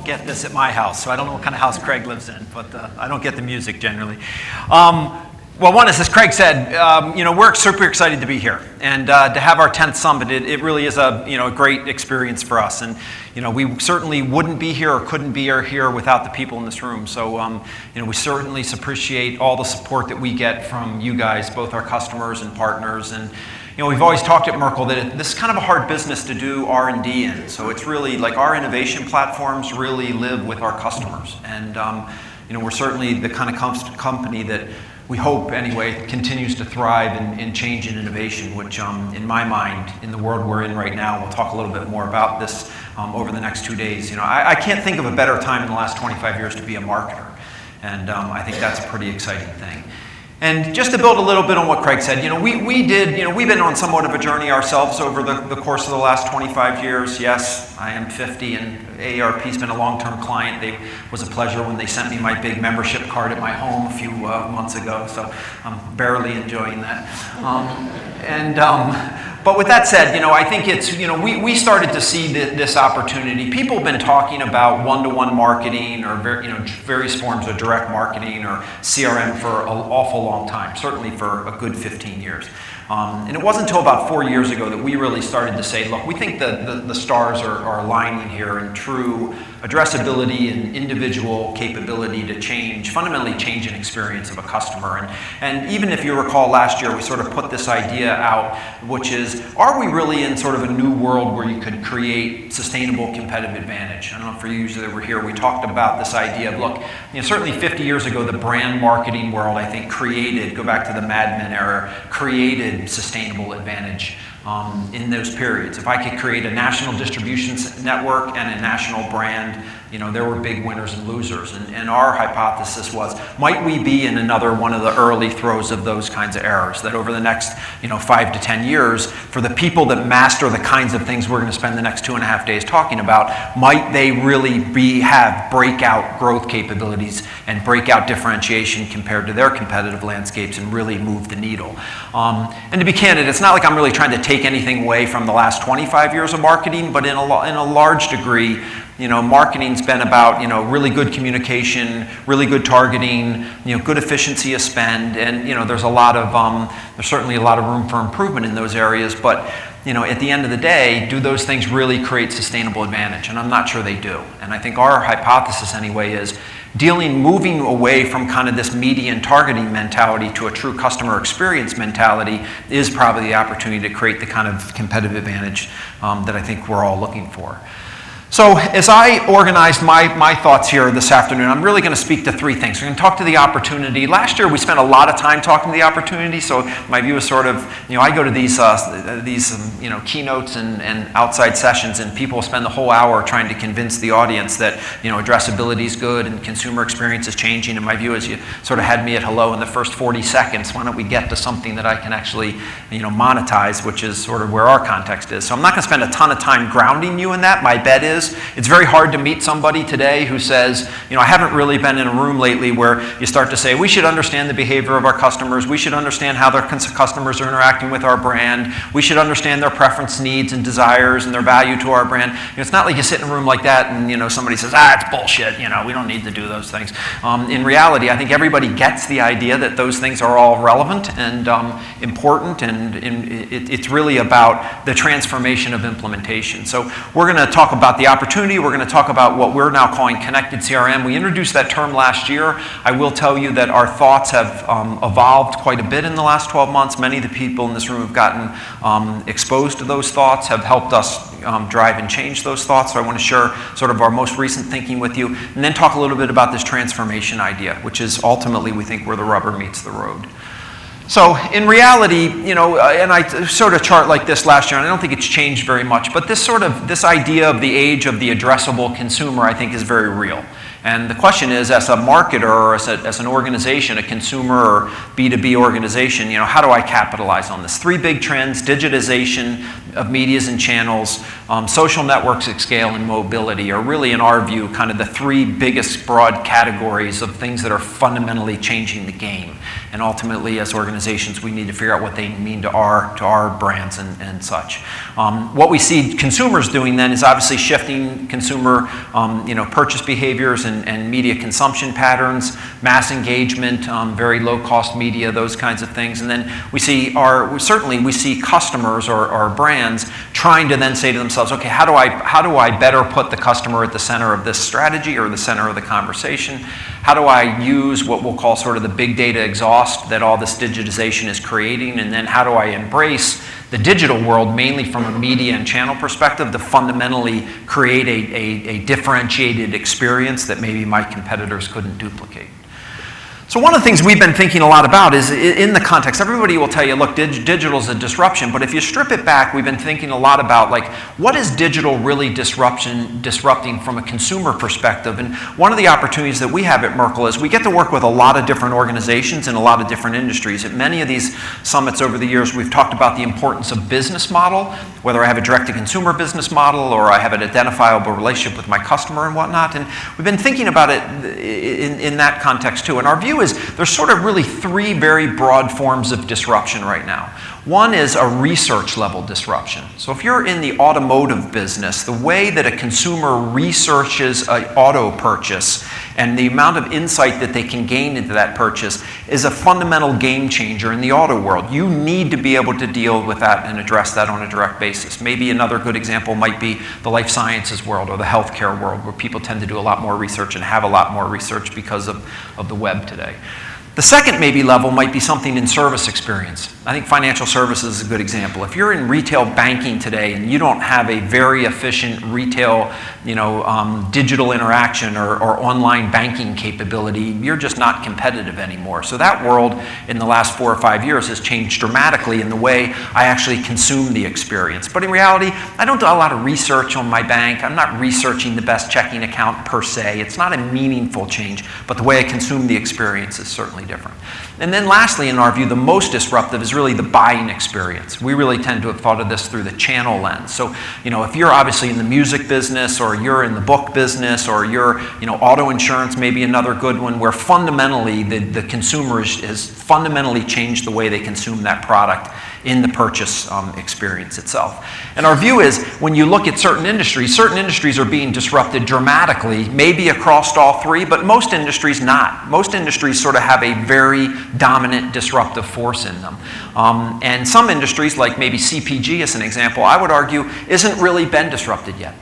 don't get this at my house, so I don't know what kind of house Craig lives in, but I don't get the music generally. Well, one is, as Craig said, we're super excited to be here and to have our 10th summit. It really is a great experience for us, and we certainly wouldn't be here or couldn't be here without the people in this room. So we certainly appreciate all the support that we get from you guys, both our customers and partners. And we've always talked at Merkle that this is kind of a hard business to do R&D in. So it's really like our innovation platforms really live with our customers, and we're certainly the kind of company that we hope, anyway, continues to thrive in change and innovation, which, in my mind, in the world we're in right now, we'll talk a little bit more about this over the next 2 days. I can't think of a better time in the last 25 years to be a marketer, and I think that's a pretty exciting thing. And just to build a little bit on what Craig said, we've been on somewhat of a journey ourselves over the course of the last 25 years. Yes, I am 50, and AARP's been a long-term client. It was a pleasure when they sent me my big membership card at my home a few months ago, so I'm barely enjoying that. But with that said, I think it's, we started to see this opportunity. People have been talking about one-to-one marketing or various forms of direct marketing or CRM for an awful long time, certainly for a good 15 years. And it wasn't until about 4 years ago that we really started to say, look, we think that the stars are aligning here in true addressability and individual capability to fundamentally change an experience of a customer. And even if you recall last year, we sort of put this idea out, which is, are we really in sort of a new world where you could create sustainable competitive advantage? I don't know for you that were here, we talked about this idea of, look, certainly 50 years ago, the brand marketing world, I think, go back to the Mad Men era, created sustainable advantage in those periods. If I could create a national distribution network and a national brand, there were big winners and losers. And our hypothesis was, might we be in another one of the early throes of those kinds of errors, that over the next 5 to 10 years, for the people that master the kinds of things we're going to spend the next 2.5 days talking about, might they really have breakout growth capabilities and breakout differentiation compared to their competitive landscapes and really move the needle. And to be candid, it's not like I'm really trying to take anything away from the last 25 years of marketing, but in a large degree, marketing's been about, really good communication, really good targeting, good efficiency of spend, and, there's certainly a lot of room for improvement in those areas, but, at the end of the day, do those things really create sustainable advantage? And I'm not sure they do. And I think our hypothesis anyway is moving away from kind of this media and targeting mentality to a true customer experience mentality is probably the opportunity to create the kind of competitive advantage that I think we're all looking for. So as I organized my thoughts here this afternoon, I'm really going to speak to three things. We're going to talk to the opportunity. Last year we spent a lot of time talking to the opportunity, so my view is sort of, I go to these keynotes and outside sessions, and people spend the whole hour trying to convince the audience that, addressability is good and consumer experience is changing, and my view is you sort of had me at hello in the first 40 seconds. Why don't we get to something that I can actually, monetize, which is sort of where our context is. So I'm not going to spend a ton of time grounding you in that. My bet is it's very hard to meet somebody today who says, I haven't really been in a room lately where you start to say, we should understand the behavior of our customers, we should understand how their customers are interacting with our brand, we should understand their preference, needs, and desires, and their value to our brand. It's not like you sit in a room like that and somebody says, it's bullshit, we don't need to do those things. In reality, I think everybody gets the idea that those things are all relevant and important, and it's really about the transformation of implementation. So we're going to talk about the opportunity. We're going to talk about what we're now calling connected CRM. We introduced that term last year. I will tell you that our thoughts have evolved quite a bit in the last 12 months. Many of the people in this room have gotten exposed to those thoughts, have helped us drive and change those thoughts. So I want to share sort of our most recent thinking with you, and then talk a little bit about this transformation idea, which is ultimately, we think, where the rubber meets the road. So in reality, and I sort of chart like this last year, and I don't think it's changed very much, but this idea of the age of the addressable consumer, I think, is very real. And the question is, as a marketer or as an organization, a consumer or B2B organization, how do I capitalize on this? Three big trends: digitization of medias and channels, social networks at scale, and mobility are really, in our view, kind of the three biggest broad categories of things that are fundamentally changing the game. and ultimately as organizations we need to figure out what they mean to our brands and such. What we see consumers doing then is obviously shifting consumer purchase behaviors and media consumption patterns, mass engagement, very low cost media, those kinds of things. And then we see customers or brands trying to then say to themselves, okay, how do I better put the customer at the center of this strategy or the center of the conversation? How do I use what we'll call sort of the big data exhaust that all this digitization is creating? And then how do I embrace the digital world, mainly from a media and channel perspective, to fundamentally create a differentiated experience that maybe my competitors couldn't duplicate? So one of the things we've been thinking a lot about is in the context, everybody will tell you, look, digital is a disruption, but if you strip it back, we've been thinking a lot about like, what is digital really disrupting from a consumer perspective? And one of the opportunities that we have at Merkle is we get to work with a lot of different organizations in a lot of different industries. At many of these summits over the years, we've talked about the importance of business model, whether I have a direct-to-consumer business model or I have an identifiable relationship with my customer and whatnot. And we've been thinking about it in that context too. And our view is there's sort of really three very broad forms of disruption right now. One is a research level disruption. So if you're in the automotive business, the way that a consumer researches an auto purchase and the amount of insight that they can gain into that purchase is a fundamental game changer in the auto world. You need to be able to deal with that and address that on a direct basis. Maybe another good example might be the life sciences world or the healthcare world, where people tend to do a lot more research and have a lot more research because of the web today. The second maybe level might be something in service experience. I think financial services is a good example. If you're in retail banking today and you don't have a very efficient retail, digital interaction or online banking capability, you're just not competitive anymore. So that world in the last 4 or 5 years has changed dramatically in the way I actually consume the experience. But in reality, I don't do a lot of research on my bank. I'm not researching the best checking account per se. It's not a meaningful change, but the way I consume the experience is certainly different. And then lastly, in our view, the most disruptive is really the buying experience. We really tend to have thought of this through the channel lens. So, if you're obviously in the music business or you're in the book business or you're, auto insurance, maybe another good one, where fundamentally the consumer has fundamentally changed the way they consume that product in the purchase experience itself. And our view is when you look at certain industries are being disrupted dramatically, maybe across all three, but most industries not. Most industries sort of have a very dominant disruptive force in them. And some industries, like maybe CPG as an example, I would argue isn't really been disrupted yet.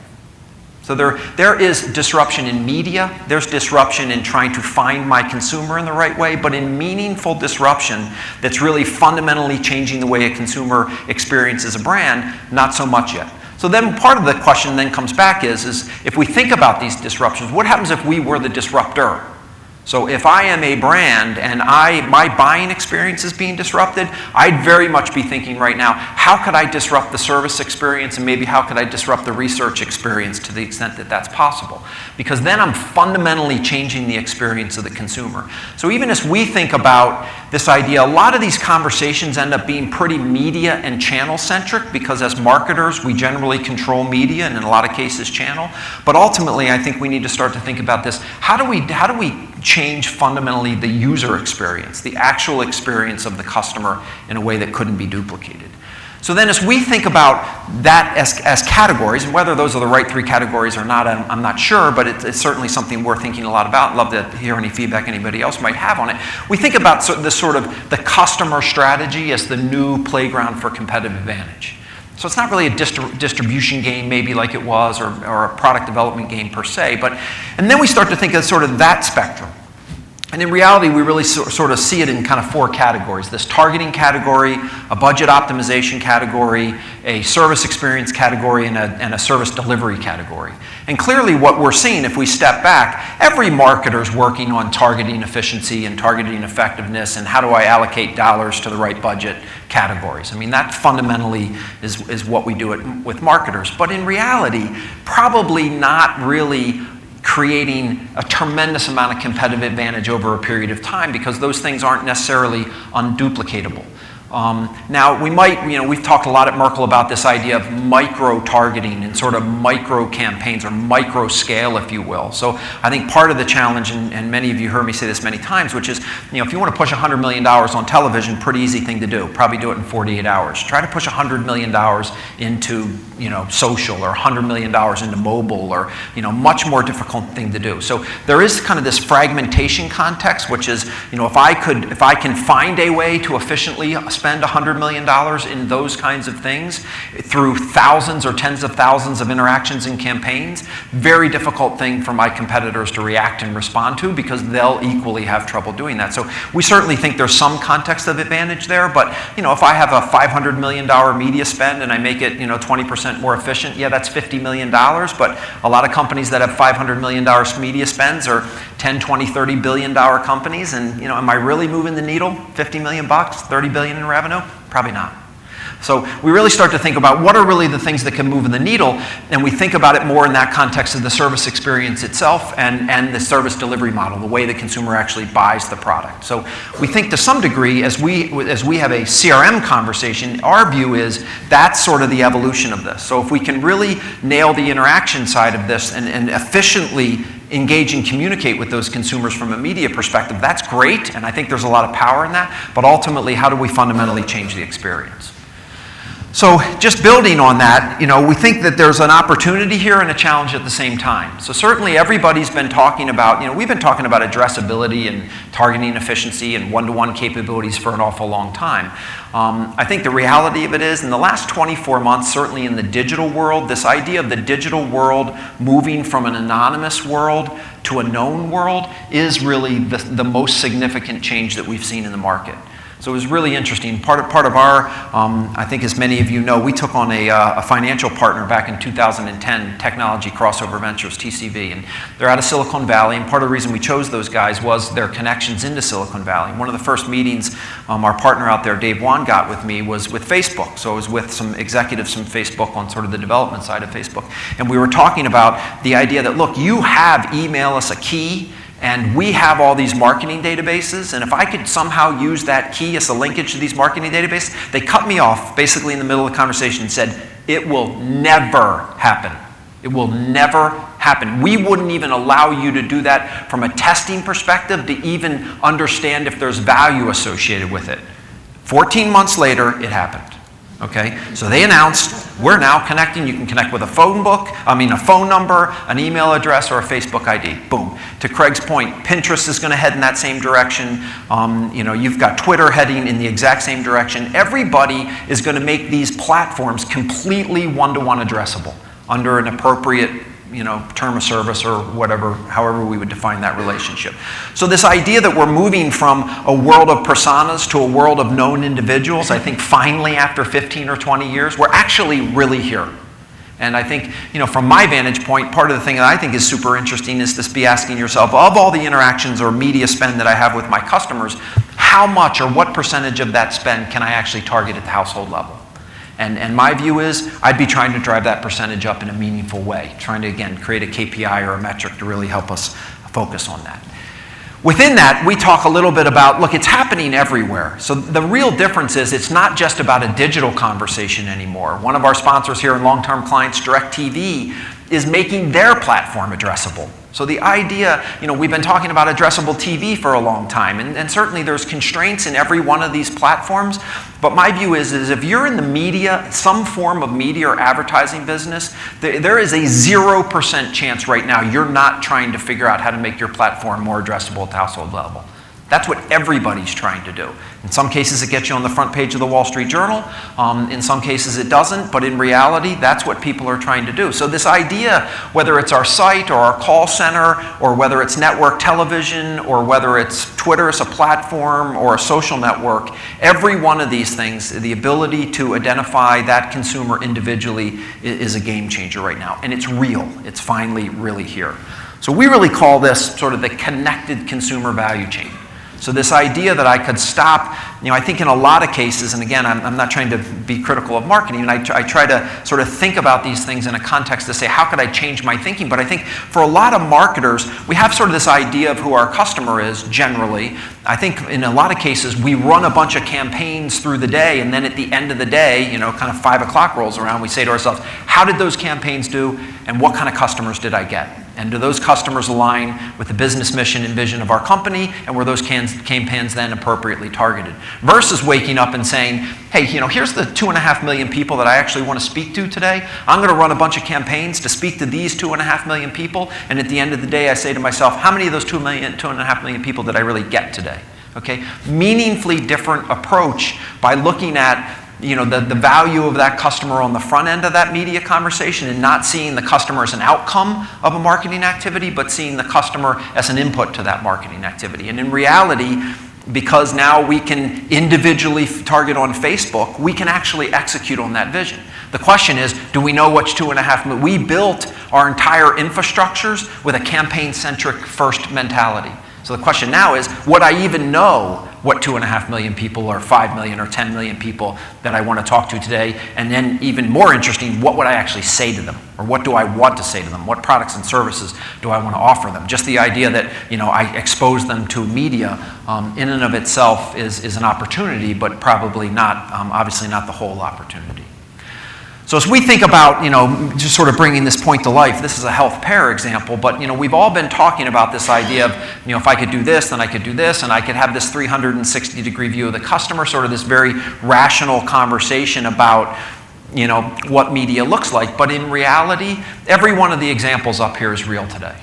So there is disruption in media, there's disruption in trying to find my consumer in the right way, but in meaningful disruption that's really fundamentally changing the way a consumer experiences a brand, not so much yet. So then part of the question then comes back is if we think about these disruptions, what happens if we were the disruptor? So if I am a brand and my buying experience is being disrupted, I'd very much be thinking right now, how could I disrupt the service experience and maybe how could I disrupt the research experience to the extent that that's possible? Because then I'm fundamentally changing the experience of the consumer. So even as we think about this idea, a lot of these conversations end up being pretty media and channel centric because as marketers, we generally control media and in a lot of cases channel. But ultimately, I think we need to start to think about this. How do we change fundamentally the user experience, the actual experience of the customer in a way that couldn't be duplicated? So then as we think about that as categories, and whether those are the right three categories or not, I'm not sure, but it's certainly something we're thinking a lot about. I'd love to hear any feedback anybody else might have on it. We think about the customer strategy as the new playground for competitive advantage. So it's not really a distribution game maybe like it was or a product development game per se, and then we start to think of sort of that spectrum. And in reality, we really sort of see it in kind of four categories. This targeting category, a budget optimization category, a service experience category, and a service delivery category. And clearly what we're seeing, if we step back, every marketer's working on targeting efficiency and targeting effectiveness and how do I allocate dollars to the right budget categories. I mean, that fundamentally is what we do with marketers. But in reality, probably not really creating a tremendous amount of competitive advantage over a period of time because those things aren't necessarily unduplicatable. Now, we might, we've talked a lot at Merkle about this idea of micro-targeting and sort of micro-campaigns or micro-scale, if you will. So I think part of the challenge, and many of you heard me say this many times, which is, if you want to push $100 million on television, pretty easy thing to do. Probably do it in 48 hours. Try to push $100 million into, social, or $100 million into mobile, or, much more difficult thing to do. So there is kind of this fragmentation context, which is, if I can find a way to efficiently spend $100 million in those kinds of things through thousands or tens of thousands of interactions and campaigns, very difficult thing for my competitors to react and respond to, because they'll equally have trouble doing that. So we certainly think there's some context of advantage there, but if I have a $500 million media spend and I make it 20% more efficient, yeah, that's $50 million, but a lot of companies that have $500 million media spends are 10, 20, $30 billion companies, and am I really moving the needle? 50 million bucks, 30 billion in revenue? Probably not. So we really start to think about what are really the things that can move in the needle, and we think about it more in that context of the service experience itself and the service delivery model, the way the consumer actually buys the product. So we think to some degree, as we have a CRM conversation, our view is that's sort of the evolution of this. So if we can really nail the interaction side of this and efficiently engage and communicate with those consumers from a media perspective, that's great, and I think there's a lot of power in that, but ultimately, how do we fundamentally change the experience? So just building on that, we think that there's an opportunity here and a challenge at the same time. So certainly everybody's been talking about, we've been talking about addressability and targeting efficiency and one-to-one capabilities for an awful long time. I think the reality of it is, in the last 24 months, certainly in the digital world, this idea of the digital world moving from an anonymous world to a known world is really the most significant change that we've seen in the market. So it was really interesting. Part of our, I think as many of you know, we took on a financial partner back in 2010, Technology Crossover Ventures, TCV, and they're out of Silicon Valley, and part of the reason we chose those guys was their connections into Silicon Valley. One of the first meetings our partner out there, Dave Wan, got with me was with Facebook. So I was with some executives from Facebook on sort of the development side of Facebook, and we were talking about the idea that, look, you have email us a key, and we have all these marketing databases, and if I could somehow use that key as a linkage to these marketing databases, they cut me off basically in the middle of the conversation and said, it will never happen. It will never happen. We wouldn't even allow you to do that from a testing perspective to even understand if there's value associated with it. 14 months later, it happened. Okay, so they announced, we're now connecting. You can connect with a phone number, an email address, or a Facebook ID. Boom. To Craig's point, Pinterest is going to head in that same direction. You've got Twitter heading in the exact same direction. Everybody is going to make these platforms completely one-to-one addressable under an appropriate term of service or whatever, however we would define that relationship. So this idea that we're moving from a world of personas to a world of known individuals, I think finally after 15 or 20 years, we're actually really here. And I think, from my vantage point, part of the thing that I think is super interesting is to be asking yourself, of all the interactions or media spend that I have with my customers, how much or what percentage of that spend can I actually target at the household level? And my view is I'd be trying to drive that percentage up in a meaningful way, trying to, again, create a KPI or a metric to really help us focus on that. Within that, we talk a little bit about, look, it's happening everywhere. So the real difference is it's not just about a digital conversation anymore. One of our sponsors here and long-term clients, Directv, is making their platform addressable. So the idea, we've been talking about addressable TV for a long time, and certainly there's constraints in every one of these platforms, but my view is if you're in the media, some form of media or advertising business, there is a 0% chance right now you're not trying to figure out how to make your platform more addressable at the household level. That's what everybody's trying to do. In some cases, it gets you on the front page of the Wall Street Journal. In some cases, it doesn't. But in reality, that's what people are trying to do. So this idea, whether it's our site or our call center, or whether it's network television, or whether it's Twitter as a platform or a social network, every one of these things, the ability to identify that consumer individually is a game changer right now. And it's real. It's finally really here. So we really call this sort of the connected consumer value chain. So this idea that I could stop, I think in a lot of cases, and again, I'm not trying to be critical of marketing, and I try to sort of think about these things in a context to say, how could I change my thinking? But I think for a lot of marketers, we have sort of this idea of who our customer is generally. I think in a lot of cases, we run a bunch of campaigns through the day, and then at the end of the day, kind of 5 o'clock rolls around, we say to ourselves, how did those campaigns do, and what kind of customers did I get? And do those customers align with the business mission and vision of our company, and were those campaigns then appropriately targeted? Versus waking up and saying, hey, here's the 2.5 million people that I actually want to speak to today. I'm going to run a bunch of campaigns to speak to these 2.5 million people, and at the end of the day, I say to myself, how many of those 2.5 million people did I really get today? Okay, meaningfully different approach by looking at the value of that customer on the front end of that media conversation, and not seeing the customer as an outcome of a marketing activity, but seeing the customer as an input to that marketing activity. And in reality, because now we can individually target on Facebook, we can actually execute on that vision. The question is, do we know which 2.5 million? We built our entire infrastructures with a campaign-centric first mentality. So the question now is, would I even know what 2.5 million people or 5 million or 10 million people that I want to talk to today? And then even more interesting, what would I actually say to them? Or what do I want to say to them? What products and services do I want to offer them? Just the idea that I expose them to media in and of itself is an opportunity, but probably not, obviously not the whole opportunity. So as we think about, just sort of bringing this point to life, this is a health pair example, but, we've all been talking about this idea of, if I could do this, then I could do this, and I could have this 360-degree view of the customer, sort of this very rational conversation about, what media looks like. But in reality, every one of the examples up here is real today.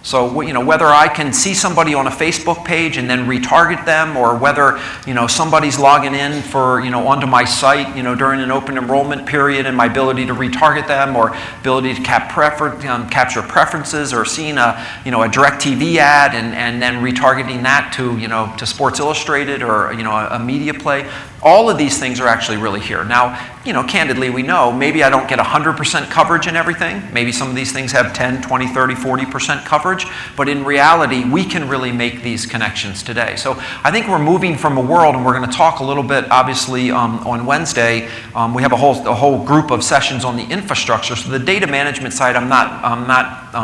So, whether I can see somebody on a Facebook page and then retarget them, or whether, somebody's logging in for, onto my site, during an open enrollment period, and my ability to retarget them, or ability to capture preferences, or seeing a Directv ad and then retargeting that to Sports Illustrated or, a media play. All of these things are actually really here. Now, candidly, we know maybe I don't get 100% coverage in everything. Maybe some of these things have 10, 20, 30, 40% coverage. But in reality, we can really make these connections today. So I think we're moving from a world, and we're going to talk a little bit, obviously, on Wednesday. We have a whole group of sessions on the infrastructure. So the data management side, I'm not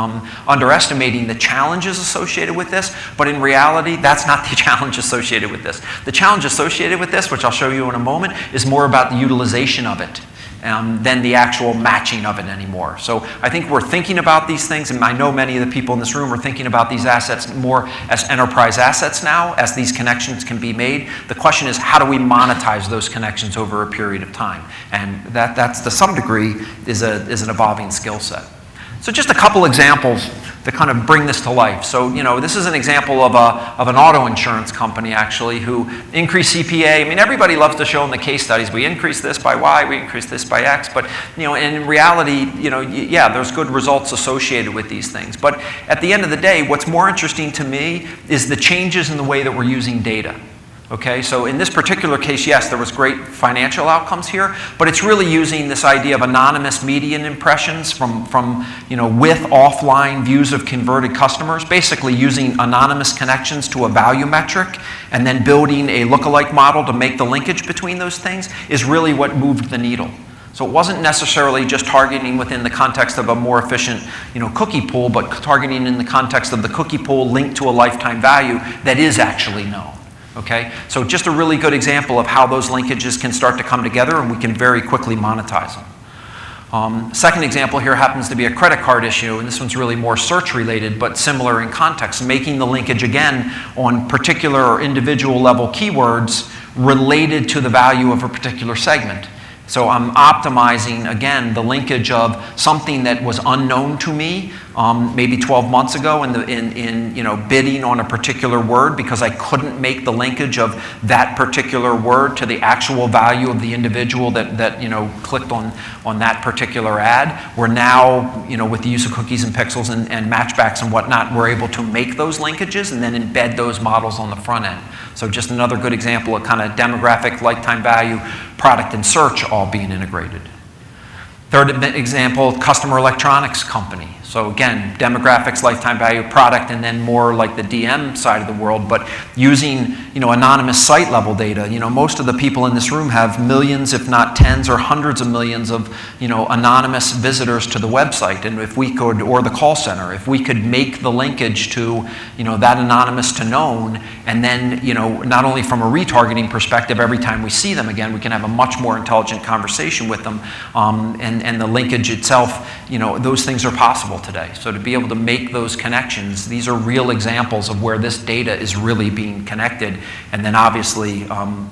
underestimating the challenges associated with this. But in reality, that's not the challenge associated with this. The challenge associated with this, which I'll show you in a moment, is more about the utilization of it than the actual matching of it anymore. So I think we're thinking about these things, and I know many of the people in this room are thinking about these assets more as enterprise assets now, as these connections can be made. The question is, how do we monetize those connections over a period of time? And that's to some degree is an evolving skill set. So just a couple examples to kind of bring this to life. So, this is an example of an auto insurance company, actually, who increased CPA. I mean, everybody loves to show in the case studies, we increased this by Y, we increased this by X. But, in reality, yeah, there's good results associated with these things. But at the end of the day, what's more interesting to me is the changes in the way that we're using data. Okay, so in this particular case, yes, there was great financial outcomes here, but it's really using this idea of anonymous median impressions from with offline views of converted customers, basically using anonymous connections to a value metric, and then building a lookalike model to make the linkage between those things is really what moved the needle. So it wasn't necessarily just targeting within the context of a more efficient, cookie pool, but targeting in the context of the cookie pool linked to a lifetime value that is actually known. Okay, so just a really good example of how those linkages can start to come together, and we can very quickly monetize them. Second example here happens to be a credit card issue, and this one's really more search related, but similar in context, making the linkage again on particular or individual level keywords related to the value of a particular segment. So I'm optimizing, again, the linkage of something that was unknown to me maybe 12 months ago in bidding on a particular word, because I couldn't make the linkage of that particular word to the actual value of the individual that clicked on that particular ad. We're now, with the use of cookies and pixels and matchbacks and whatnot, we're able to make those linkages and then embed those models on the front end. So just another good example of kind of demographic, lifetime value, product, and search all being integrated. Third example, customer electronics company. So again, demographics, lifetime value, product, and then more like the DM side of the world, but using, anonymous site level data. Most of the people in this room have millions, if not tens or hundreds of millions of, anonymous visitors to the website. And if we could, or the call center, if we could make the linkage to, that anonymous to known, and then, not only from a retargeting perspective, every time we see them again, we can have a much more intelligent conversation with them, and the linkage itself, those things are possible today. So to be able to make those connections, these are real examples of where this data is really being connected, and then obviously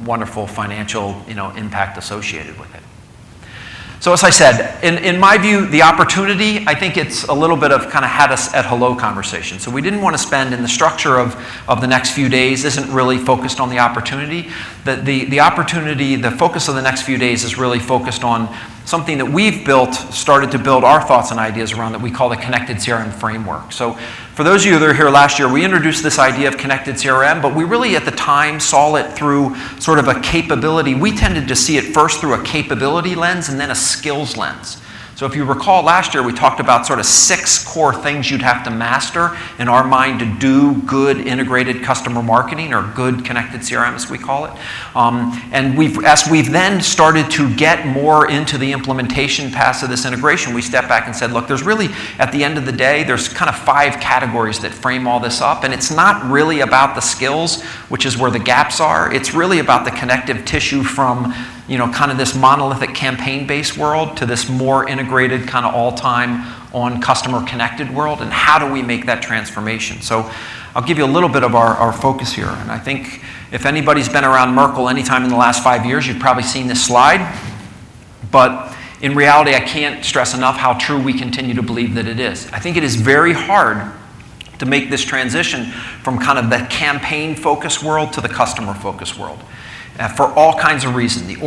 wonderful financial impact associated with it. So as I said, in my view, the opportunity, I think it's a little bit of kind of had us at hello conversation. So we didn't want to spend in the structure of the next few days isn't really focused on the opportunity. The opportunity, the focus of the next few days is really focused on something that we've started to build our thoughts and ideas around that we call the Connected CRM Framework. So for those of you that are here last year, we introduced this idea of Connected CRM, but we really at the time saw it through sort of a capability. We tended to see it first through a capability lens and then a skills lens. So if you recall last year, we talked about sort of 6 core things you'd have to master in our mind to do good integrated customer marketing, or good connected CRM as we call it. And as we've then started to get more into the implementation paths of this integration, we stepped back and said, look, there's really, at the end of the day, there's kind of 5 categories that frame all this up. And it's not really about the skills, which is where the gaps are. It's really about the connective tissue from kind of this monolithic campaign-based world to this more integrated kind of all-time on customer connected world, and how do we make that transformation? So I'll give you a little bit of our focus here. And I think if anybody's been around Merkle anytime in the last 5 years, you've probably seen this slide. But in reality, I can't stress enough how true we continue to believe that it is. I think it is very hard to make this transition from kind of the campaign-focused world to the customer-focused world. For all kinds of reasons. The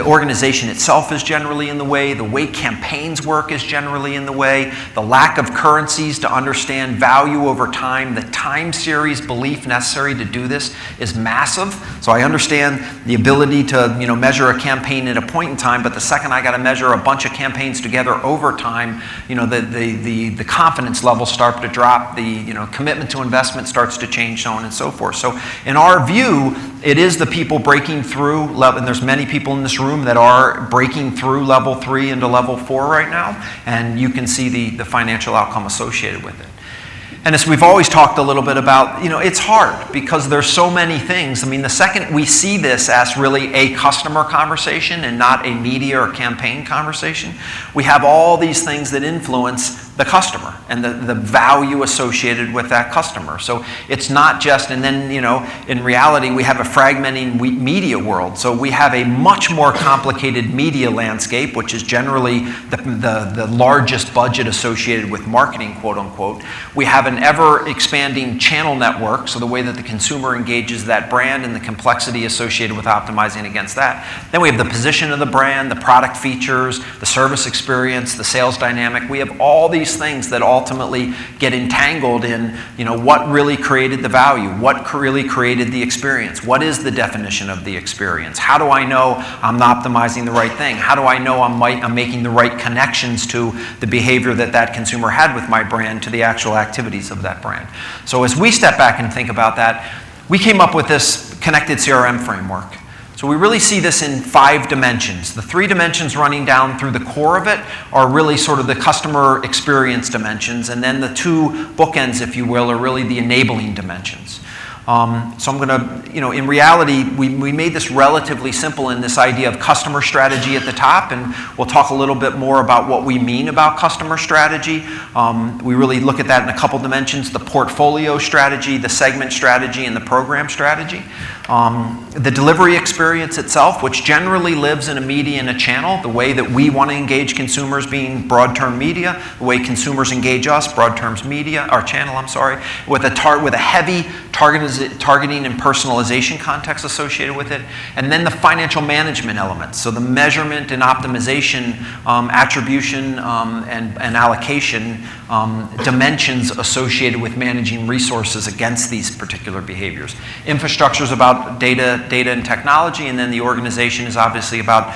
organization itself is generally in the way campaigns work is generally in the way, the lack of currencies to understand value over time, the time series belief necessary to do this is massive. So I understand the ability to measure a campaign at a point in time, but the second I got to measure a bunch of campaigns together over time, the confidence levels start to drop, the commitment to investment starts to change, so on and so forth. So in our view, it is the people breaking through, and there's many people in this room that are breaking through level 3 into level 4 right now, and you can see the financial outcome associated with it. And as we've always talked a little bit about, it's hard because there's so many things. I mean, the second we see this as really a customer conversation and not a media or campaign conversation, we have all these things that influence the customer and the value associated with that customer. So it's not just, and then, in reality, we have a fragmenting media world. So we have a much more complicated media landscape, which is generally the largest budget associated with marketing, quote unquote. We have an ever-expanding channel network, so the way that the consumer engages that brand and the complexity associated with optimizing against that. Then we have the position of the brand, the product features, the service experience, the sales dynamic. We have all these things that ultimately get entangled in, what really created the value, what really created the experience, what is the definition of the experience, how do I know I'm optimizing the right thing, how do I know I'm making the right connections to the behavior that consumer had with my brand to the actual activities of that brand. So as we step back and think about that, we came up with this Connected CRM Framework. So we really see this in 5 dimensions. The 3 dimensions running down through the core of it are really sort of the customer experience dimensions, and then the 2 bookends, if you will, are really the enabling dimensions. So I'm going to, in reality, we made this relatively simple in this idea of customer strategy at the top, and we'll talk a little bit more about what we mean about customer strategy. We really look at that in a couple dimensions: the portfolio strategy, the segment strategy, and the program strategy. The delivery experience itself, which generally lives in a media and a channel, the way that we want to engage consumers being broad-term media, the way consumers engage us, broad terms media, our channel, with a heavy targetization targeting and personalization context associated with it, and then the financial management elements. So the measurement and optimization, attribution, and allocation dimensions associated with managing resources against these particular behaviors. Infrastructure is about data and technology, and then the organization is obviously about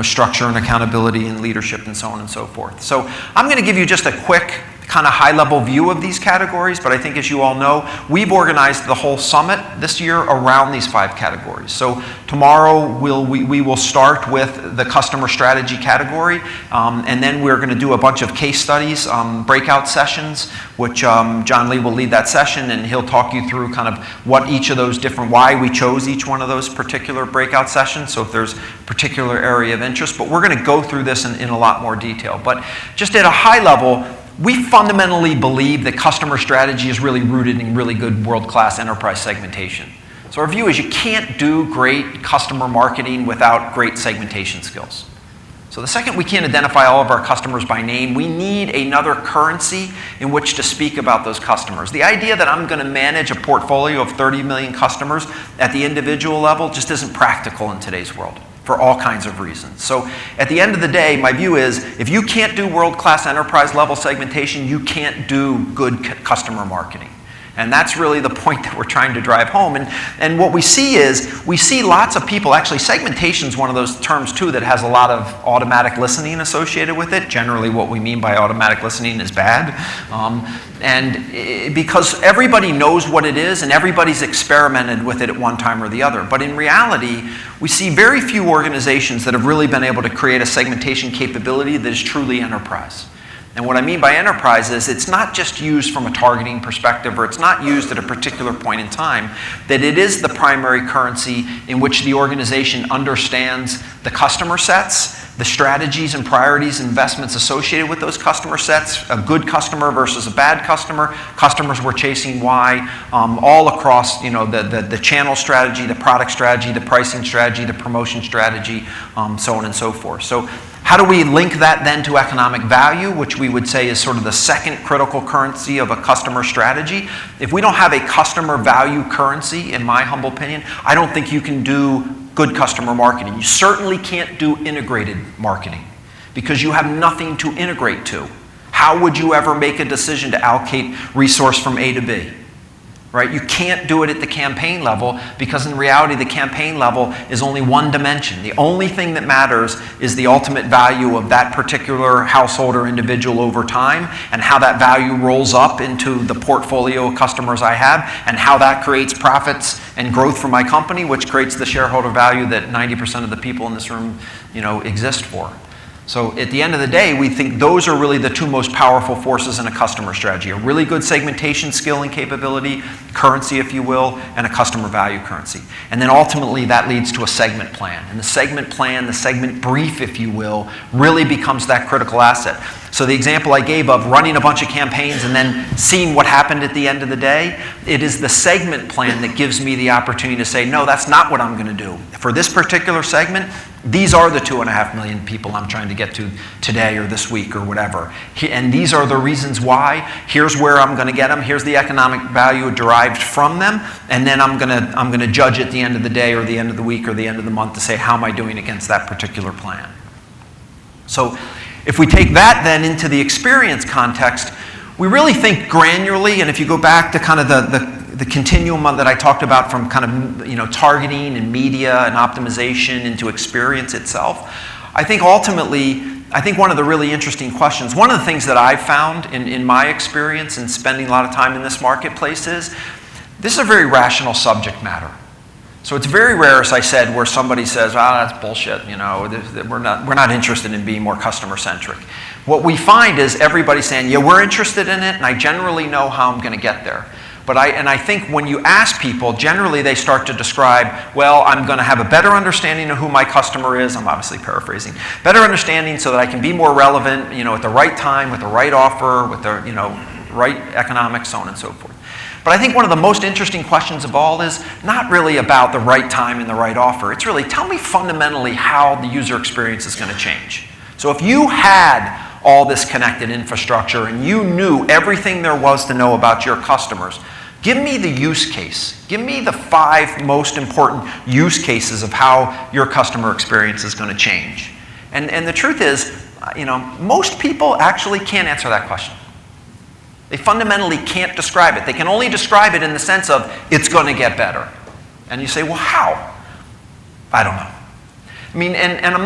structure and accountability and leadership and so on and so forth. So I'm going to give you just a quick kind of high-level view of these categories, but I think, as you all know, we've organized the whole summit this year around these 5 categories. So tomorrow we will start with the customer strategy category, and then we're going to do a bunch of case studies, breakout sessions, which John Lee will lead that session, and he'll talk you through kind of what each of those why we chose each one of those particular breakout sessions, so if there's a particular area of interest. But we're going to go through this in a lot more detail. But just at a high level, we fundamentally believe that customer strategy is really rooted in really good world-class enterprise segmentation. So our view is you can't do great customer marketing without great segmentation skills. So the second we can't identify all of our customers by name, we need another currency in which to speak about those customers. The idea that I'm going to manage a portfolio of 30 million customers at the individual level just isn't practical in today's world, for all kinds of reasons. So at the end of the day, my view is if you can't do world-class enterprise level segmentation, you can't do good customer marketing. And that's really the point that we're trying to drive home. And what we see is, we see lots of people, actually segmentation is one of those terms too that has a lot of automatic listening associated with it. Generally what we mean by automatic listening is bad. Because everybody knows what it is and everybody's experimented with it at one time or the other. But in reality, we see very few organizations that have really been able to create a segmentation capability that is truly enterprise. And what I mean by enterprise is it's not just used from a targeting perspective, or it's not used at a particular point in time, that it is the primary currency in which the organization understands the customer sets, the strategies and priorities, investments associated with those customer sets, a good customer versus a bad customer, customers we're chasing why, all across the channel strategy, the product strategy, the pricing strategy, the promotion strategy, so on and so forth. So how do we link that then to economic value, which we would say is sort of the second critical currency of a customer strategy? If we don't have a customer value currency, in my humble opinion, I don't think you can do good customer marketing. You certainly can't do integrated marketing because you have nothing to integrate to. How would you ever make a decision to allocate resource from A to B? Right? You can't do it at the campaign level because in reality the campaign level is only one dimension. The only thing that matters is the ultimate value of that particular household or individual over time, and how that value rolls up into the portfolio of customers I have, and how that creates profits and growth for my company, which creates the shareholder value that 90% of the people in this room exist for. So at the end of the day, we think those are really the 2 most powerful forces in a customer strategy. A really good segmentation skill and capability, currency if you will, and a customer value currency. And then ultimately that leads to a segment plan. And the segment plan, the segment brief if you will, really becomes that critical asset. So the example I gave of running a bunch of campaigns and then seeing what happened at the end of the day, it is the segment plan that gives me the opportunity to say, no, that's not what I'm going to do. For this particular segment, these are the 2.5 million people I'm trying to get to today or this week or whatever. And these are the reasons why. Here's where I'm going to get them. Here's the economic value derived from them. And then I'm going to judge at the end of the day or the end of the week or the end of the month to say, how am I doing against that particular plan? So if we take that then into the experience context, we really think granularly, and if you go back to kind of the continuum that I talked about from kind of targeting and media and optimization into experience itself, I think ultimately, one of the really interesting questions, one of the things that I've found in my experience and spending a lot of time in this marketplace is, this is a very rational subject matter. So it's very rare, as I said, where somebody says, that's bullshit, we're not interested in being more customer-centric. What we find is everybody saying, yeah, we're interested in it, and I generally know how I'm going to get there. But I think when you ask people, generally they start to describe, well, I'm going to have a better understanding of who my customer is. I'm obviously paraphrasing. Better understanding so that I can be more relevant, at the right time, with the right offer, with the, right economics, so on and so forth. But I think one of the most interesting questions of all is not really about the right time and the right offer. It's really, tell me fundamentally how the user experience is going to change. So if you had all this connected infrastructure and you knew everything there was to know about your customers, Give me the use case. Give me the 5 most important use cases of how your customer experience is going to change. And the truth is, most people actually can't answer that question. They fundamentally can't describe it. They can only describe it in the sense of, it's going to get better. And you say, well, how? I don't know. I mean, and I'm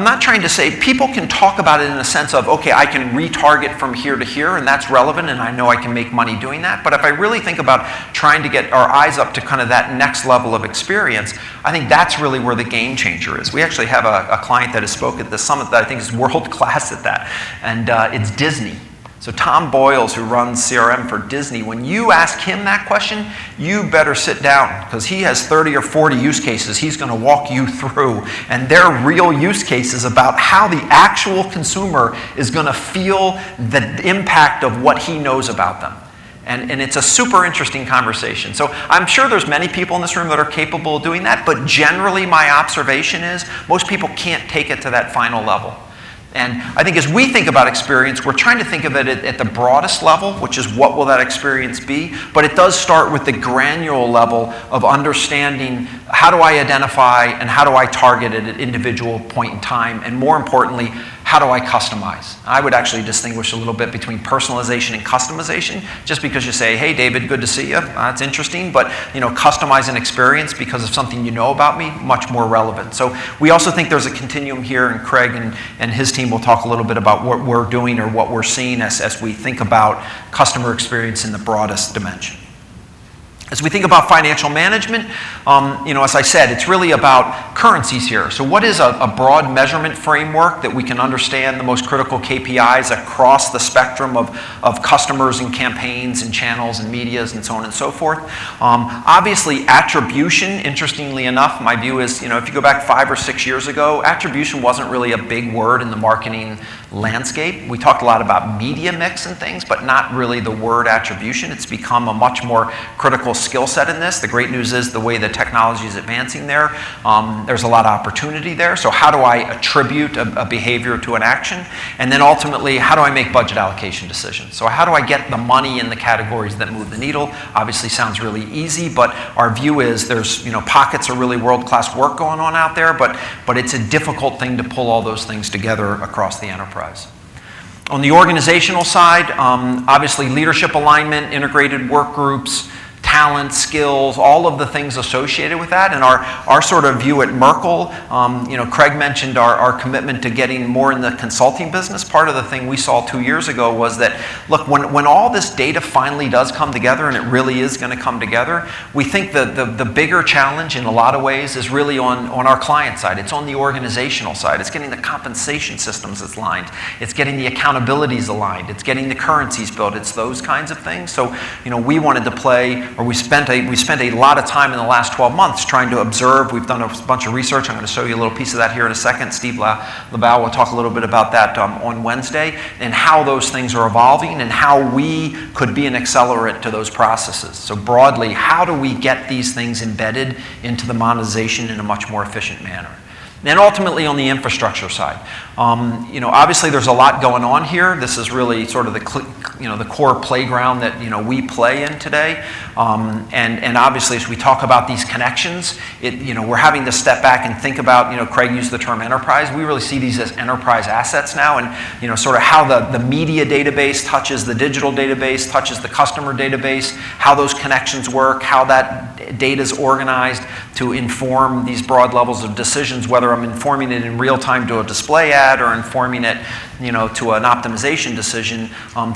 not trying to say, people can talk about it in the sense of, okay, I can retarget from here to here, and that's relevant, and I know I can make money doing that. But if I really think about trying to get our eyes up to kind of that next level of experience, I think that's really where the game changer is. We actually have a client that has spoke at the summit that I think is world class at that, and it's Disney. So Tom Boyles, who runs CRM for Disney, when you ask him that question, you better sit down, because he has 30 or 40 use cases he's going to walk you through, and they're real use cases about how the actual consumer is going to feel the impact of what he knows about them. And it's a super interesting conversation. So I'm sure there's many people in this room that are capable of doing that, but generally my observation is most people can't take it to that final level. And I think as we think about experience, we're trying to think of it at the broadest level, which is what will that experience be, but it does start with the granular level of understanding how do I identify and how do I target at an individual point in time, and more importantly, how do I customize? I would actually distinguish a little bit between personalization and customization. Just because you say, hey David, good to see you, that's interesting, but customize an experience because of something you know about me, much more relevant. So we also think there's a continuum here, and Craig and his team will talk a little bit about what we're doing or what we're seeing as we think about customer experience in the broadest dimension. As we think about financial management, as I said, it's really about currencies here. So what is a broad measurement framework that we can understand the most critical KPIs across the spectrum of customers and campaigns and channels and medias and so on and so forth? Obviously, attribution, interestingly enough, my view is, if you go back 5 or 6 years ago, attribution wasn't really a big word in the marketing landscape. We talked a lot about media mix and things, but not really the word attribution. It's become a much more critical skill set in this. The great news is the way the technology is advancing there, there's a lot of opportunity there. So how do I attribute a behavior to an action? And then ultimately, how do I make budget allocation decisions? So how do I get the money in the categories that move the needle? Obviously sounds really easy, but our view is there's pockets of really world-class work going on out there, but it's a difficult thing to pull all those things together across the enterprise. On the organizational side, obviously leadership alignment, integrated work groups, talent, skills, all of the things associated with that. And our sort of view at Merkle, Craig mentioned our commitment to getting more in the consulting business. Part of the thing we saw 2 years ago was that, look, when all this data finally does come together, and it really is going to come together, we think the bigger challenge in a lot of ways is really on our client side. It's on the organizational side. It's getting the compensation systems aligned. It's getting the accountabilities aligned. It's getting the currencies built. It's those kinds of things. So, we wanted to play, or we spent a lot of time in the last 12 months trying to observe. We've done a bunch of research. I'm going to show you a little piece of that here in a second. Steve LaBelle will talk a little bit about that on Wednesday, and how those things are evolving and how we could be an accelerant to those processes. So broadly, how do we get these things embedded into the monetization in a much more efficient manner? And ultimately on the infrastructure side, obviously there's a lot going on here. This is really sort of the core playground that we play in today. And obviously as we talk about these connections, we're having to step back and think about, Craig used the term enterprise. We really see these as enterprise assets now, and sort of how the media database touches the digital database, touches the customer database, how those connections work, how that data is organized to inform these broad levels of decisions, whether I'm informing it in real time to a display ad or informing it to an optimization decision,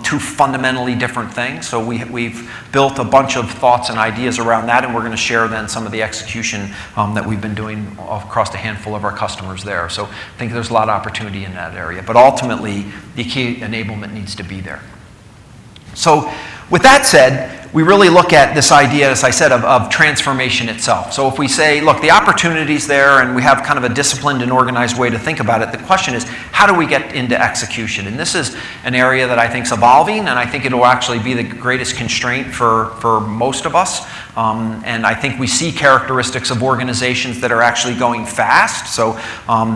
two fundamentally different things. So we've built a bunch of thoughts and ideas around that, and we're going to share then some of the execution that we've been doing across a handful of our customers there. So I think there's a lot of opportunity in that area, but ultimately the key enablement needs to be there. So with that said, we really look at this idea, as I said, of transformation itself. So if we say, look, the opportunity's there, and we have kind of a disciplined and organized way to think about it, the question is, how do we get into execution? And this is an area that I think is evolving, and I think it will actually be the greatest constraint for most of us. And I think we see characteristics of organizations that are actually going fast. So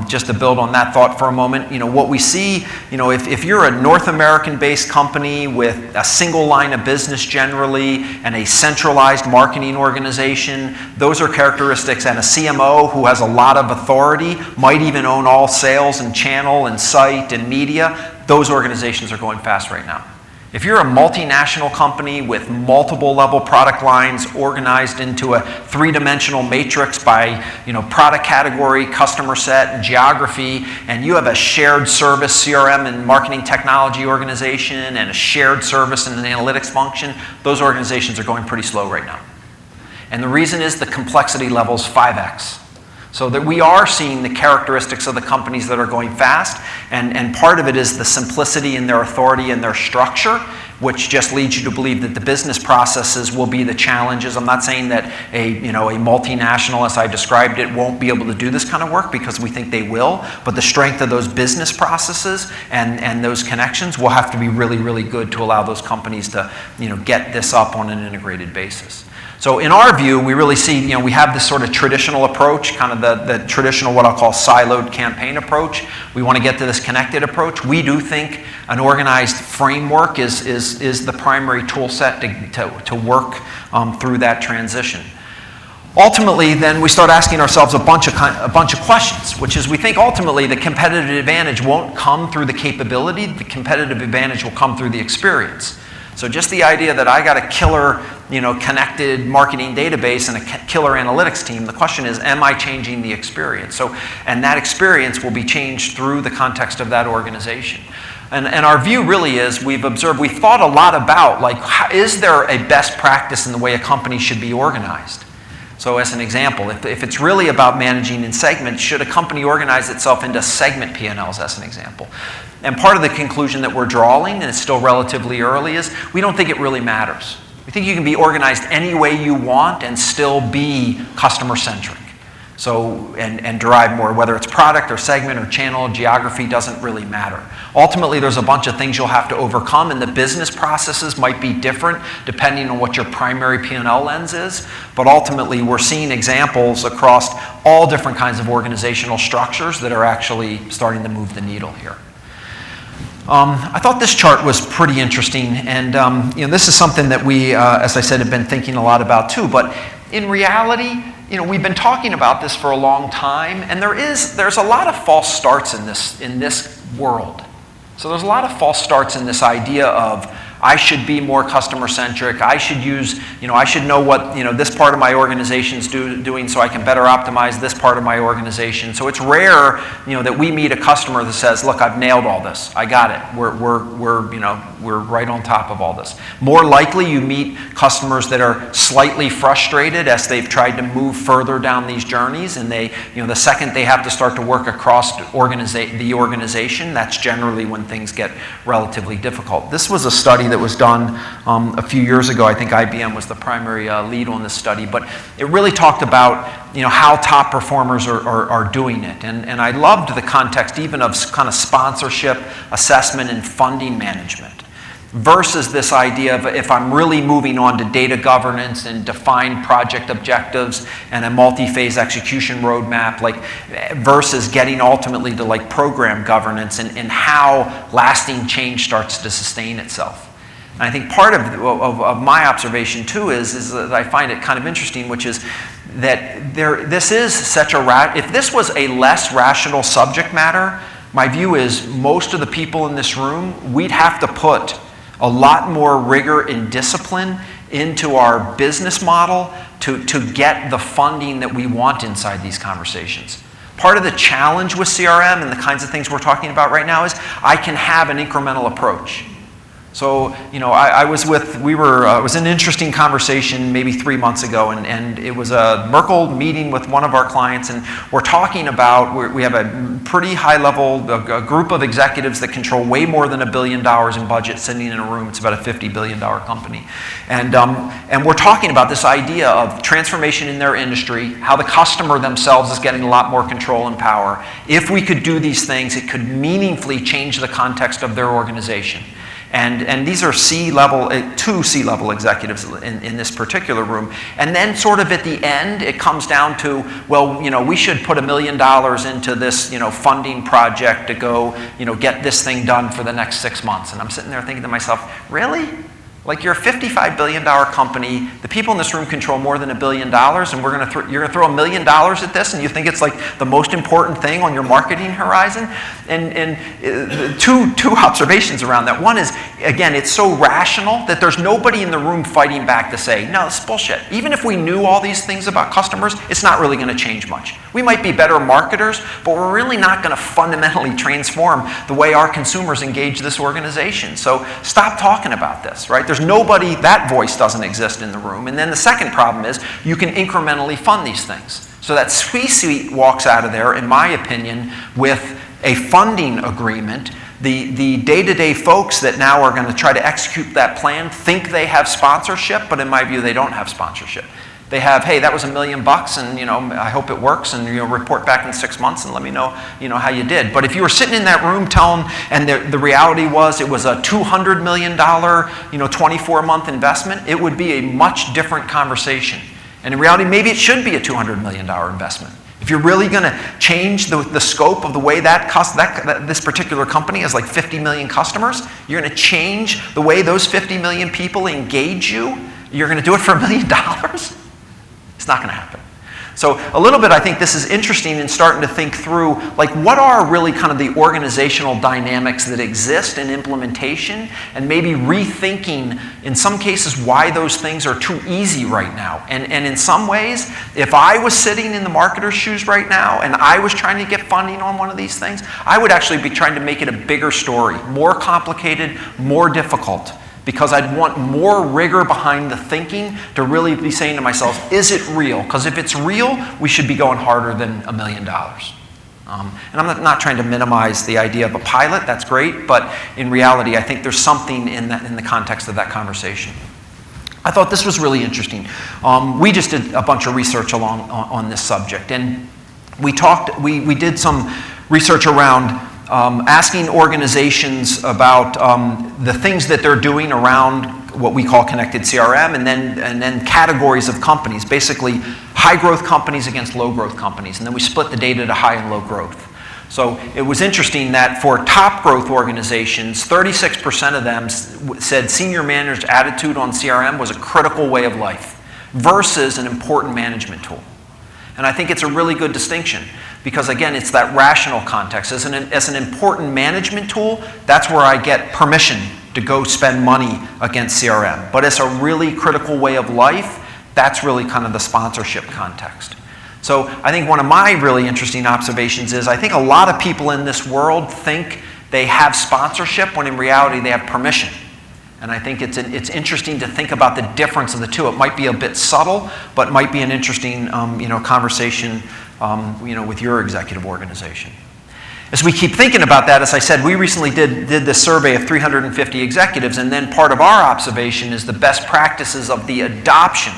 just to build on that thought for a moment, what we see, if you're a North American-based company with a single line of business generally and a centralized marketing organization, those are characteristics, and a CMO who has a lot of authority, might even own all sales and channel and site and media, those organizations are going fast right now. If you're a multinational company with multiple level product lines organized into a three-dimensional matrix by product category, customer set, and geography, and you have a shared service CRM and marketing technology organization and a shared service and an analytics function, those organizations are going pretty slow right now. And the reason is the complexity level is 5x. So that we are seeing the characteristics of the companies that are going fast, and part of it is the simplicity in their authority and their structure, which just leads you to believe that the business processes will be the challenges. I'm not saying that a multinational, as I described it, won't be able to do this kind of work, because we think they will, but the strength of those business processes and those connections will have to be really, really good to allow those companies to get this up on an integrated basis. So in our view, we really see, we have this sort of traditional approach, kind of the traditional, what I'll call siloed campaign approach. We want to get to this connected approach. We do think an organized framework is the primary tool set to work through that transition. Ultimately, then we start asking ourselves a bunch of questions, which is we think ultimately the competitive advantage won't come through the capability, the competitive advantage will come through the experience. So just the idea that I got a killer, connected marketing database and a killer analytics team, the question is, am I changing the experience? And that experience will be changed through the context of that organization. And our view really is, we've thought a lot about, is there a best practice in the way a company should be organized? So as an example, if it's really about managing in segments, should a company organize itself into segment P&Ls, as an example? And part of the conclusion that we're drawing, and it's still relatively early, is we don't think it really matters. We think you can be organized any way you want and still be customer-centric. So, and derive more, whether it's product or segment or channel, geography, doesn't really matter. Ultimately, there's a bunch of things you'll have to overcome, and the business processes might be different depending on what your primary P&L lens is. But ultimately, we're seeing examples across all different kinds of organizational structures that are actually starting to move the needle here. I thought this chart was pretty interesting, and this is something that we, as I said, have been thinking a lot about too. But in reality, we've been talking about this for a long time, and there's a lot of false starts in this world. So there's a lot of false starts in this idea of, I should be more customer-centric. I should use, I should know what, this part of my organization's doing so I can better optimize this part of my organization. So it's rare, that we meet a customer that says, look, I've nailed all this. I got it. We're right on top of all this. More likely you meet customers that are slightly frustrated as they've tried to move further down these journeys, and they, the second they have to start to work across the organization, that's generally when things get relatively difficult. This was a study that was done a few years ago. I think IBM was the primary lead on this study, but it really talked about how top performers are doing it, and I loved the context even of kind of sponsorship, assessment, and funding management, versus this idea of if I'm really moving on to data governance and defined project objectives and a multi-phase execution roadmap, versus getting ultimately to program governance and how lasting change starts to sustain itself. And I think part of my observation too is that I find it kind of interesting, which is that this is such if this was a less rational subject matter, my view is most of the people in this room, we'd have to put a lot more rigor and discipline into our business model to get the funding that we want inside these conversations. Part of the challenge with CRM and the kinds of things we're talking about right now is I can have an incremental approach. So, it was an interesting conversation maybe 3 months ago, and it was a Merkle meeting with one of our clients, and we're talking about, we have a pretty high level, a group of executives that control way more than $1 billion in budget sitting in a room. It's about a $50 billion company. And we're talking about this idea of transformation in their industry, how the customer themselves is getting a lot more control and power. If we could do these things, it could meaningfully change the context of their organization. And these are C-level, two C-level executives in this particular room. And then sort of at the end, it comes down to, well, we should put $1 million into this, funding project to go, get this thing done for the next 6 months. And I'm sitting there thinking to myself, really? Like, you're a $55 billion company. The people in this room control more than $1 billion, and you're going to throw $1 million at this, and you think it's like the most important thing on your marketing horizon? And two observations around that. One is, again, it's so rational that there's nobody in the room fighting back to say, no, it's bullshit. Even if we knew all these things about customers, it's not really going to change much. We might be better marketers, but we're really not going to fundamentally transform the way our consumers engage this organization. So stop talking about this, right? There's nobody, that voice doesn't exist in the room. And then the second problem is you can incrementally fund these things. So that C-suite walks out of there, in my opinion, with a funding agreement. The day-to-day folks that now are going to try to execute that plan think they have sponsorship, but in my view, they don't have sponsorship. They have, hey, that was $1 million, and I hope it works, and report back in 6 months and let me know, how you did. But if you were sitting in that room telling, and the reality was it was a $200 million, 24-month investment, it would be a much different conversation. And in reality, maybe it should be a $200 million investment. If you're really going to change the scope of the way this particular company has like 50 million customers, you're going to change the way those 50 million people engage you, you're going to do it for $1 million? It's not going to happen. So a little bit, I think this is interesting in starting to think through, like, what are really kind of the organizational dynamics that exist in implementation, and maybe rethinking, in some cases, why those things are too easy right now. And in some ways, if I was sitting in the marketer's shoes right now, and I was trying to get funding on one of these things, I would actually be trying to make it a bigger story, more complicated, more difficult. Because I'd want more rigor behind the thinking to really be saying to myself, is it real? Because if it's real, we should be going harder than $1 million. And I'm not trying to minimize the idea of a pilot, that's great, but in reality, I think there's something in the context of that conversation. I thought this was really interesting. We just did a bunch of research on this subject, and we did some research around asking organizations about the things that they're doing around what we call connected CRM, and then categories of companies, basically high growth companies against low growth companies. And then we split the data to high and low growth. So it was interesting that for top growth organizations, 36% of them said senior managers' attitude on CRM was a critical way of life versus an important management tool. And I think it's a really good distinction because, again, it's that rational context. As an important management tool, that's where I get permission to go spend money against CRM. But as a really critical way of life, that's really kind of the sponsorship context. So I think one of my really interesting observations is I think a lot of people in this world think they have sponsorship when in reality they have permission. And I think it's interesting to think about the difference of the two. It might be a bit subtle, but might be an interesting conversation with your executive organization. As we keep thinking about that, as I said, we recently did this survey of 350 executives, and then part of our observation is the best practices of the adoption.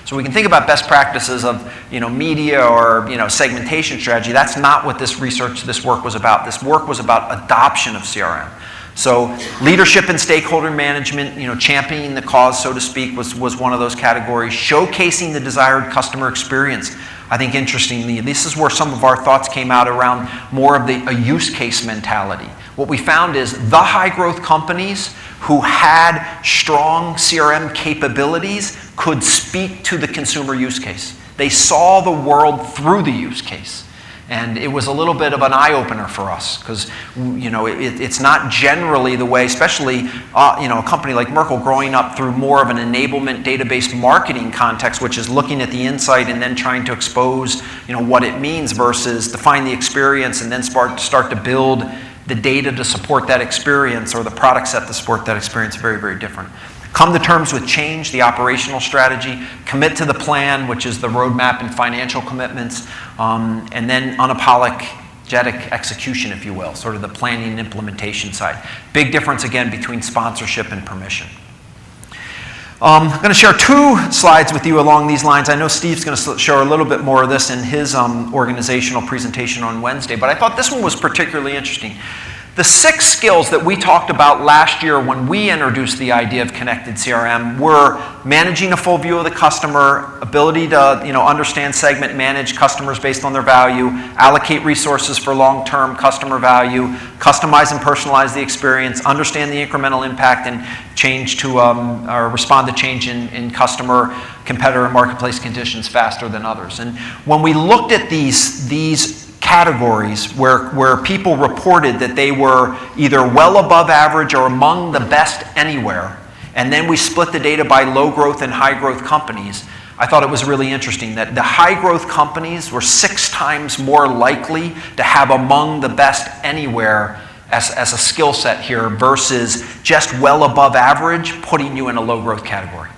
So we can think about best practices of media or segmentation strategy. That's not what this work was about. This work was about adoption of CRM. So leadership and stakeholder management, championing the cause, so to speak, was one of those categories. Showcasing the desired customer experience. I think interestingly, this is where some of our thoughts came out around more of a use case mentality. What we found is the high growth companies who had strong CRM capabilities could speak to the consumer use case. They saw the world through the use case. And it was a little bit of an eye-opener for us because, it's not generally the way, especially, a company like Merkle growing up through more of an enablement database marketing context, which is looking at the insight and then trying to expose, what it means versus define the experience and then start to build the data to support that experience or the product set to support that experience. Very, very different. Come to terms with change, the operational strategy, commit to the plan, which is the roadmap and financial commitments, and then unapologetic execution, if you will, sort of the planning and implementation side. Big difference, again, between sponsorship and permission. I'm going to share two slides with you along these lines. I know Steve's going to share a little bit more of this in his organizational presentation on Wednesday, but I thought this one was particularly interesting. The 6 skills that we talked about last year when we introduced the idea of connected CRM were managing a full view of the customer, ability to understand, segment, manage customers based on their value, allocate resources for long-term customer value, customize and personalize the experience, understand the incremental impact and change to or respond to change in customer, competitor, and marketplace conditions faster than others. And when we looked at these categories where people reported that they were either well above average or among the best anywhere, and then we split the data by low growth and high growth companies, I thought it was really interesting that the high growth companies were 6 times more likely to have among the best anywhere as a skill set here versus just well above average putting you in a low growth category.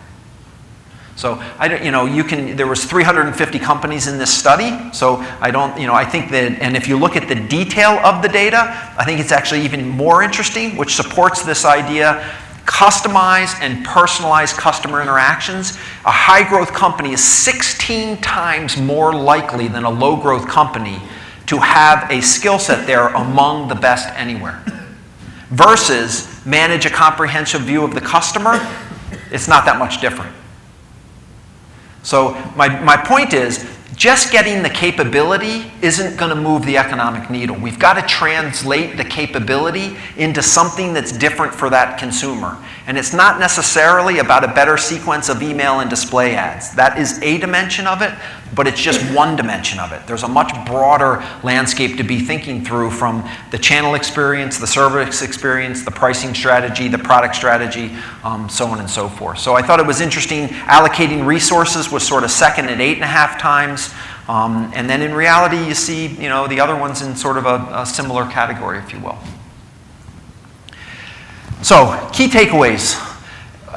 So there was 350 companies in this study. So I think that, and if you look at the detail of the data, I think it's actually even more interesting, which supports this idea. Customize and personalize customer interactions. A high growth company is 16 times more likely than a low growth company to have a skill set there among the best anywhere. Versus manage a comprehensive view of the customer, it's not that much different. So my point is, just getting the capability isn't going to move the economic needle. We've got to translate the capability into something that's different for that consumer. And it's not necessarily about a better sequence of email and display ads. That is a dimension of it, but it's just one dimension of it. There's a much broader landscape to be thinking through, from the channel experience, the service experience, the pricing strategy, the product strategy, so on and so forth. So I thought it was interesting. Allocating resources was sort of second at 8.5 times. And then in reality, you see the other ones in sort of a similar category, if you will. So key takeaways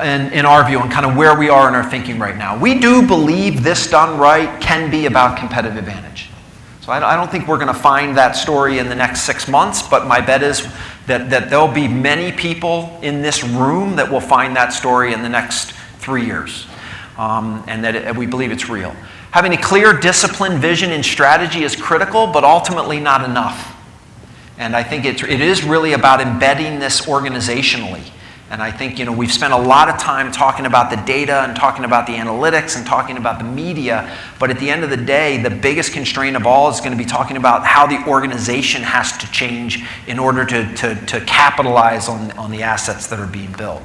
in our view and kind of where we are in our thinking right now. We do believe this done right can be about competitive advantage. So I don't think we're going to find that story in the next 6 months, but my bet is that there'll be many people in this room that will find that story in the next 3 years, and that we believe it's real. Having a clear, disciplined vision and strategy is critical, but ultimately not enough. And I think it is really about embedding this organizationally. And I think we've spent a lot of time talking about the data and talking about the analytics and talking about the media, but at the end of the day, the biggest constraint of all is going to be talking about how the organization has to change in order to capitalize on the assets that are being built.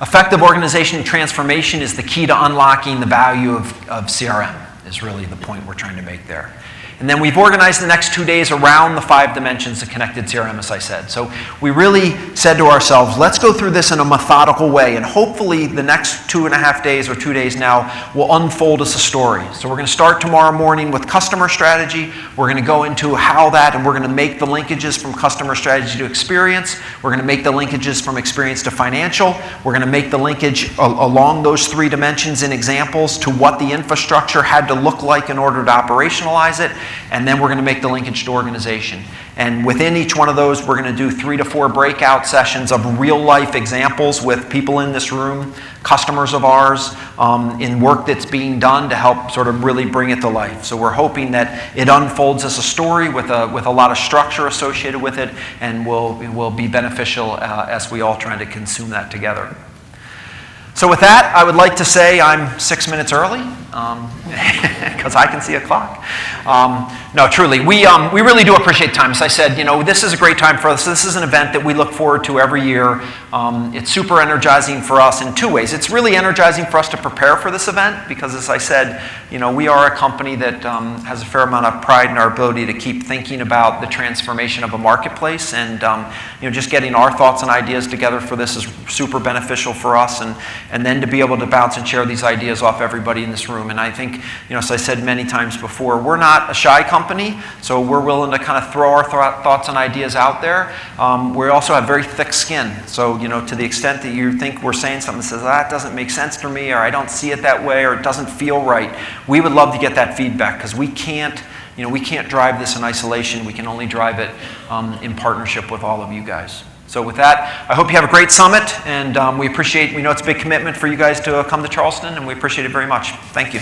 Effective organization transformation is the key to unlocking the value of CRM, is really the point we're trying to make there. And then we've organized the next 2 days around the 5 dimensions of connected CRM, as I said. So we really said to ourselves, let's go through this in a methodical way, and hopefully the next 2.5 days or 2 days now will unfold us a story. So we're going to start tomorrow morning with customer strategy. We're going to go into how that, and we're going to make the linkages from customer strategy to experience. We're going to make the linkages from experience to financial. We're going to make the linkage along those 3 dimensions in examples to what the infrastructure had to look like in order to operationalize it. And then we're going to make the linkage to organization. And within each one of those, we're going to do 3 to 4 breakout sessions of real-life examples with people in this room, customers of ours, in work that's being done to help sort of really bring it to life. So we're hoping that it unfolds as a story with a lot of structure associated with it, and will be beneficial as we all try to consume that together. So with that, I would like to say I'm 6 minutes early, because I can see a clock. No, truly, we really do appreciate time. As I said, this is a great time for us. This is an event that we look forward to every year. It's super energizing for us in 2 ways. It's really energizing for us to prepare for this event because, as I said, we are a company that has a fair amount of pride in our ability to keep thinking about the transformation of a marketplace, and just getting our thoughts and ideas together for this is super beneficial for us, and then to be able to bounce and share these ideas off everybody in this room. And I think, as I said many times before, we're not a shy company, so we're willing to kind of throw our thoughts and ideas out there. We also have very thick skin, so to the extent that you think we're saying something that says, that doesn't make sense for me, or I don't see it that way, or it doesn't feel right, we would love to get that feedback, because we can't drive this in isolation. We can only drive it in partnership with all of you guys. So with that, I hope you have a great summit, and we know it's a big commitment for you guys to come to Charleston, and we appreciate it very much. Thank you.